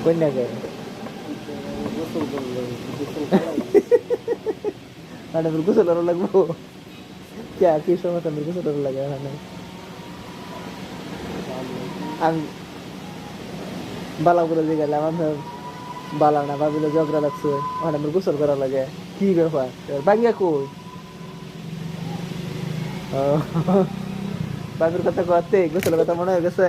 কোন জায়গায় মানে গোসল করা লাগবো কে কি সময় তো গোসল করা লাগে এখানে আমি বালা করে দিয়ে গেলাম আমি বালা না ভাবিলে ঝগড়া লাগছে ওখানে আমার গোসল করা লাগে কি ব্যাপার বাঙ্গা কই বাঙ্গুর কথা কতে গোসলের কথা মনে হয়ে গেছে